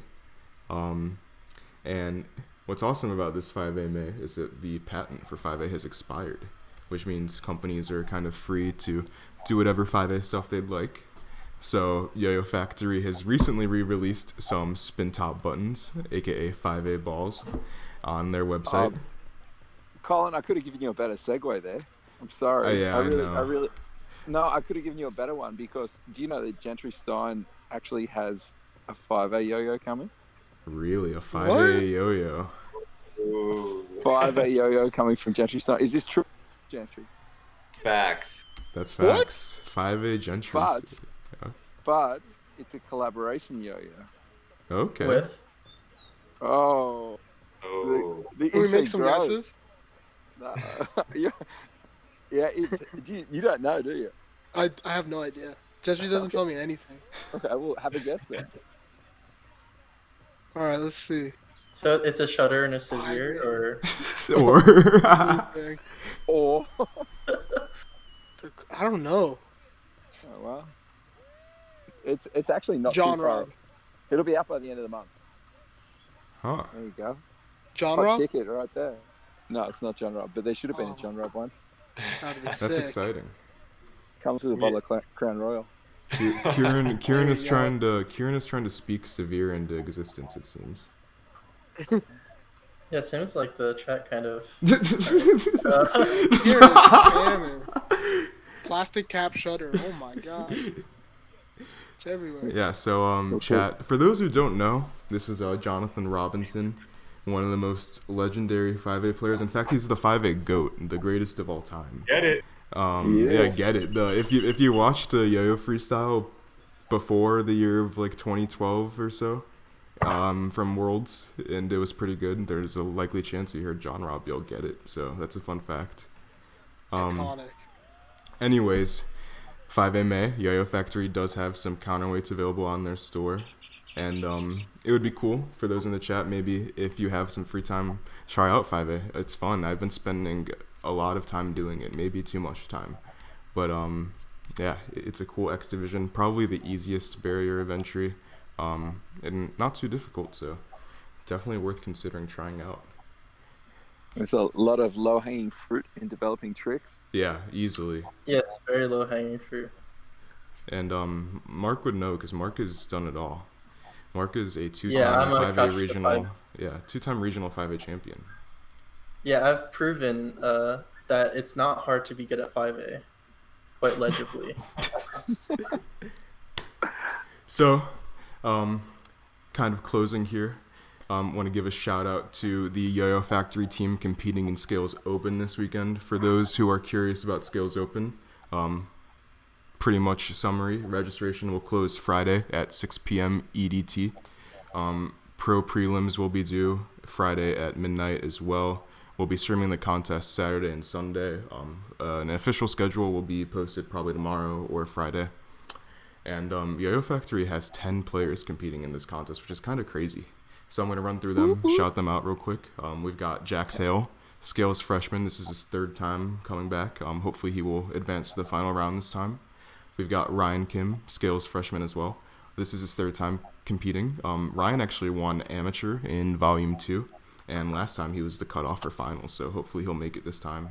And what's awesome about this 5A May is that the patent for 5A has expired, which means companies are kind of free to do whatever 5A stuff they'd like. So, Yo-Yo Factory has recently re-released some spin top buttons, aka 5A balls, on their website. Colin, I could have given you a better segue there. I'm sorry. Yeah, I know. No, I could have given you a better one because do you know that Gentry Stein actually has a 5A yo-yo coming? Really, a 5A What? yo-yo. 5A yo-yo coming from Gentry Stein. Is this true, Gentry? Facts. That's What? facts. 5A Gentry. But it's a collaboration yo-yo. Okay. With? Oh. Oh. The Can we make intrigue some grows. guesses? No. Yeah, you don't know, do you? I have no idea. Gentry doesn't tell me anything. Okay, we'll have a guess then. All right, let's see. So it's a shutter and a severe, or Or Okay. Or I don't know. oh well, it's actually not John too far. Rob. It'll be out by the end of the month. huh. There you go. John Hot Rob? ticket right there. No, it's not John Rob, but there should have been a Oh. John Rob one. That'd be That's sick. exciting. Comes with a bottle of Crown Royal. Kieran There is you trying to speak Severe into existence, it seems. yeah, it seems like the track kind of. Here it is, scamming. Plastic cap shutter. Oh my god. It's everywhere. Yeah, so chat, for those who don't know, this is Jonathan Robinson, one of the most legendary 5A players. In fact, he's the 5A GOAT, the greatest of all time. Get it? Yeah, get it. If you watched Yo-Yo Freestyle before the year of like 2012 or so, from Worlds, and it was pretty good, there's a likely chance you heard John Rob, you'll get it. So that's a fun fact. Iconic. Anyways, 5A May, Yo-Yo Factory does have some counterweights available on their store. And it would be cool for those in the chat, maybe if you have some free time, try out 5A. It's fun. I've been spending a lot of time doing it, maybe too much time. But yeah, it's a cool X division, probably the easiest barrier of entry, and not too difficult, so definitely worth considering trying out. There's a lot of low-hanging fruit in developing tricks. Yeah, easily. Yes, very low hanging fruit. And Mark would know because Mark has done it all. Mark is a Yeah, two-time I'm a 5A crush for regional, 5. two-time regional 5A champion. Yeah, I've proven that it's not hard to be good at 5A, quite legibly. So, kind of closing here, want to give a shout out to the Yo-Yo Factory team competing in Scales Open this weekend. For those who are curious about Scales Open, pretty much summary, registration will close Friday at 6 p.m. EDT. Pro prelims will be due Friday at midnight as well. We'll be streaming the contest Saturday and Sunday. An official schedule will be posted probably tomorrow or Friday. And Yo-Yo Factory has 10 players competing in this contest, which is kind of crazy. So I'm going to run through them, shout them out real quick. We've got Jax Hale, Scales freshman. This is his third time coming back. Hopefully he will advance to the final round this time. We've got Ryan Kim, Scales freshman as well. This is his third time competing. Ryan actually won amateur in volume 2, and last time he was the cutoff for finals, so hopefully he'll make it this time.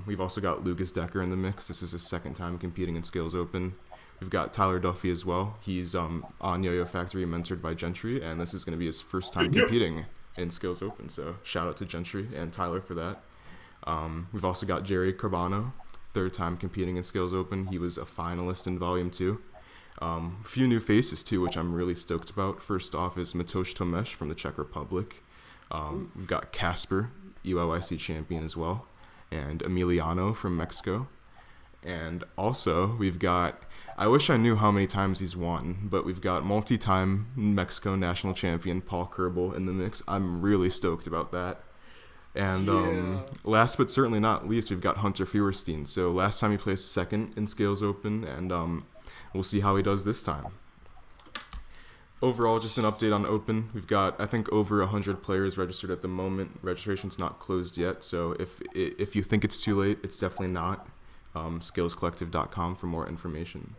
We've also got Lucas Decker in the mix. This is his second time competing in Scales Open. We've got Tyler Duffy as well. He's on Yo-Yo Factory, mentored by Gentry, and this is going to be his first time competing in Scales Open, so shout out to Gentry and Tyler for that. We've also got Jerry Carbano, third time competing in Scales Open. He was a finalist in Volume 2. A few new faces too, which I'm really stoked about. First off is Matosh Tomesh from the Czech Republic. We've got Casper, ULIC champion as well, and Emiliano from Mexico. And also we've got, I wish I knew how many times he's won, but we've got multi-time Mexico national champion Paul Kerbel in the mix. I'm really stoked about that. And last but certainly not least, we've got Hunter Feuerstein. So last time he placed second in Scales Open, and we'll see how he does this time. Overall, just an update on Open. We've got, I think, over 100 players registered at the moment. Registration's not closed yet, so if you think it's too late, it's definitely not. Scalescollective.com for more information.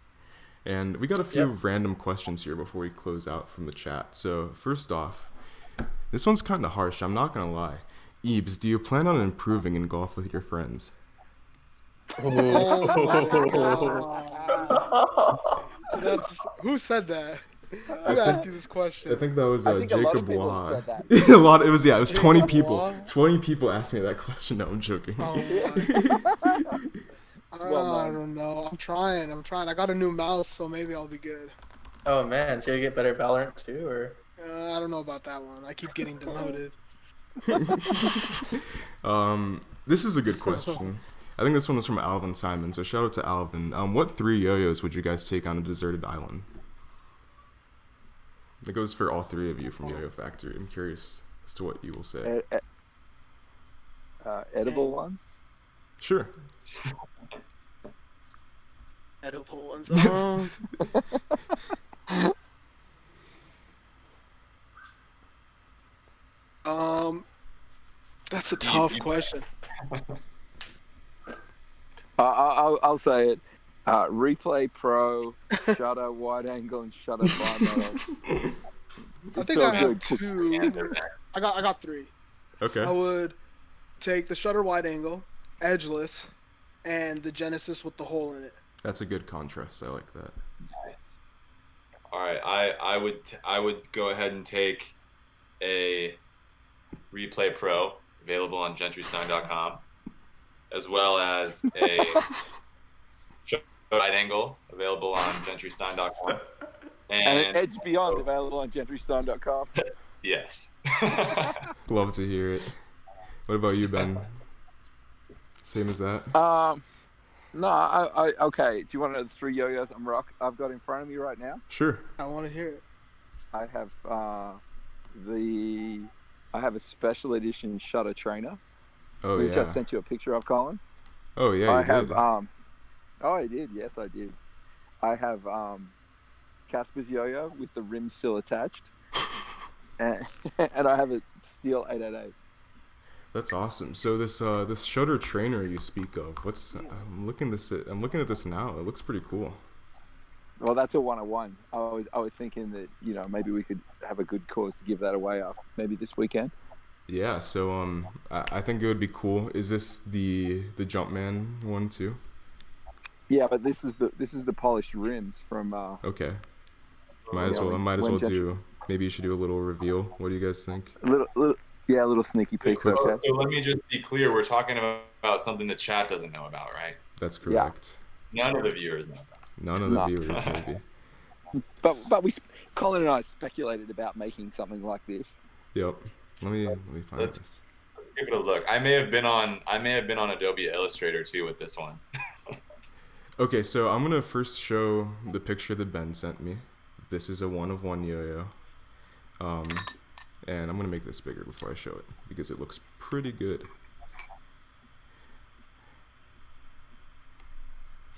And we got a few random questions here before we close out from the chat. So first off, this one's kind of harsh, I'm not going to lie. Ebes, do you plan on improving in golf with your friends? That's who said that? Who asked you this question? I think that was I think a lot Jacob of people Waugh. have said that. A lot. It was 20 Jacob people. Waugh? 20 people asked me that question. No, I'm joking. Oh, I don't know. I'm trying. I got a new mouse, so maybe I'll be good. Oh man, so you get better Valorant too, or? I don't know about that one. I keep getting demoted. This is a good question. I think this one was from Alvin Simon, so shout out to Alvin. What 3 yo-yos would you guys take on a deserted island? It goes for all 3 of you from Yo-Yo Factory. I'm curious as to what you will say. Edible ones? Sure. Edible ones. That's a tough question. I'll say it. Replay Pro, shutter wide angle, and shutter bimetal. I think I have 2. I got 3. Okay. I would take the shutter wide angle, edgeless, and the Genesis with the hole in it. That's a good contrast. I like that. Nice. All right, I would go ahead and take a Replay Pro available on GentrySnug.com, as well as a wide angle available on GentrySnug.com, And an Edge Beyond available on GentryStone.com. Yes. Love to hear it. What about you, Ben? Same as that? No, I okay. Do you want to know the 3 yo-yos I've got in front of me right now? Sure. I want to hear it. I have I have a special edition shutter trainer, Oh, which yeah. I sent you a picture of, Colin. Oh, yeah, I you have did. Oh, I did. Yes, I did. I have Casper's yo-yo with the rim still attached, and, and I have a steel 888. That's awesome. So this Shutter trainer you speak of, I'm looking at this now. It looks pretty cool. Well, that's a 101. I was thinking that maybe we could have a good cause to give that away after maybe this weekend. Yeah. So I think it would be cool. Is this the Jumpman one too? Yeah, but this is the polished rims from. Okay. Might as well do. Maybe you should do a little reveal. What do you guys think? A little sneaky peeks. Okay. So let me just be clear. We're talking about something the chat doesn't know about, right? That's correct. Yeah. None of the viewers know. None of the viewers, maybe. But Colin and I speculated about making something like this. Yep. Let me find this. Let's give it a look. I may have been on Adobe Illustrator too with this one. Okay, so I'm gonna first show the picture that Ben sent me. This is a 1-of-1 yo-yo. And I'm gonna make this bigger before I show it because it looks pretty good.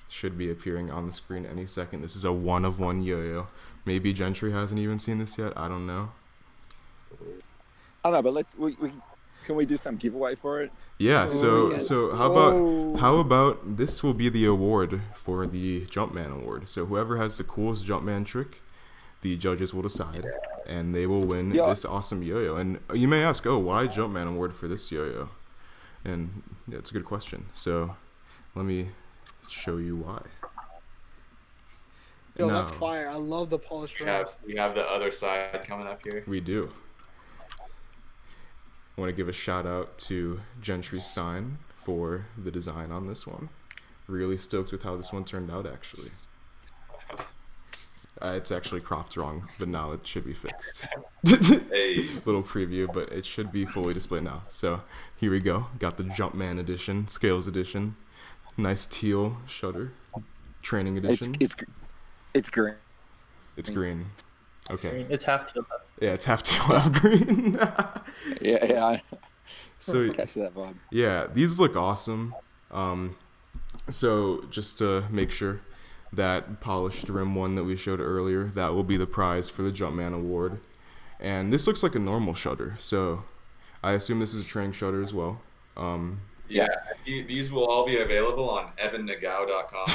Should be appearing on the screen any second. This is a 1-of-1 yo-yo. Maybe Gentry hasn't even seen this yet. I don't know. I don't know, but can we do some giveaway for it? Yeah. So how about this will be the award for the Jumpman Award. So whoever has the coolest Jumpman trick, the judges will decide, and they will win this awesome yo-yo. And you may ask, oh, why Jumpman Award for this yo-yo? And yeah, it's a good question. So let me show you why. Yo, that's fire. I love the polished rims. We have the other side coming up here. We do. I want to give a shout out to Gentry Stein for the design on this one. Really stoked with how this one turned out, actually. It's actually cropped wrong, but now it should be fixed. Hey. Little preview, but it should be fully displayed now. So here we go. Got the Jumpman edition, Scales edition. Nice teal shutter. Training edition. It's green. It's green. Okay. It's half teal. Yeah, it's half teal, half green. Yeah. So Catch that vibe. yeah, these look awesome. So just to make sure, that polished rim one that we showed earlier, that will be the prize for the Jumpman Award. And this looks like a normal shutter, so I assume this is a training shutter as well. Yeah, these will all be available on evannagao.com.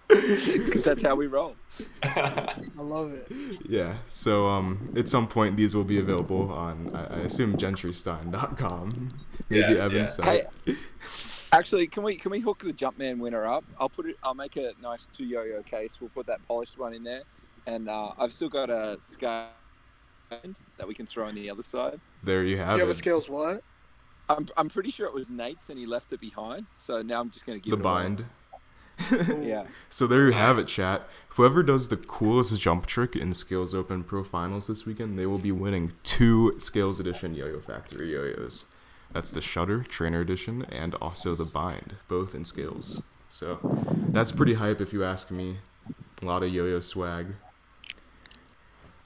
Because that's how we roll. I love it. Yeah, so at some point these will be available on, I assume, gentrystein.com. Maybe Yes, Evan's yeah. site. Hey, actually, can we hook the Jumpman winner up? I'll make a nice 2 yo-yo case. We'll put that polished one in there, and I've still got a scale that we can throw on the other side. There you have You have a it. scales what? I'm pretty sure it was Nate's and he left it behind. So now I'm just gonna give The it bind. away. Yeah. So there you have it, chat. Whoever does the coolest jump trick in Scales Open Pro Finals this weekend, they will be winning 2 Scales Edition Yo-Yo Factory yo-yos. That's the Shutter Trainer Edition and also the Bind, both in Scales. So that's pretty hype if you ask me. A lot of yo-yo swag.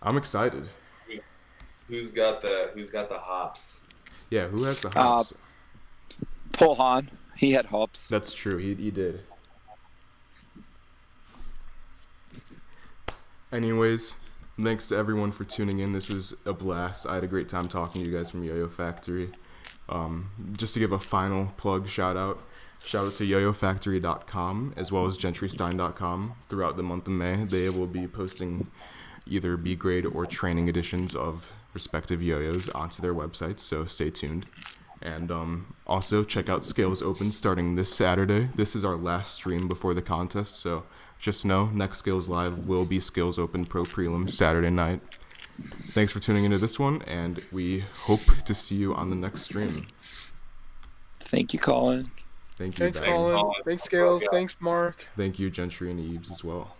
I'm excited. Who's got the hops? Yeah, who has the hops? Paul Hahn, he had hops. That's true. He did. Anyways, thanks to everyone for tuning in. This was a blast. I had a great time talking to you guys from Yo-Yo Factory. Just to give a final plug, shout out to yoyofactory.com as well as gentrystein.com. Throughout the month of May, they will be posting either B-grade or training editions of respective yo-yos onto their websites, so stay tuned. And also check out Scales Open starting this Saturday. This is our last stream before the contest, so just know next Scales Live will be Scales Open Pro Prelim Saturday night. Thanks for tuning into this one, and we hope to see you on the next stream. Thank you, Colin. Thank you, Thanks, Ben. Colin. Thanks, Scales. Thanks, Mark. Thank you, Gentry and Eves, as well.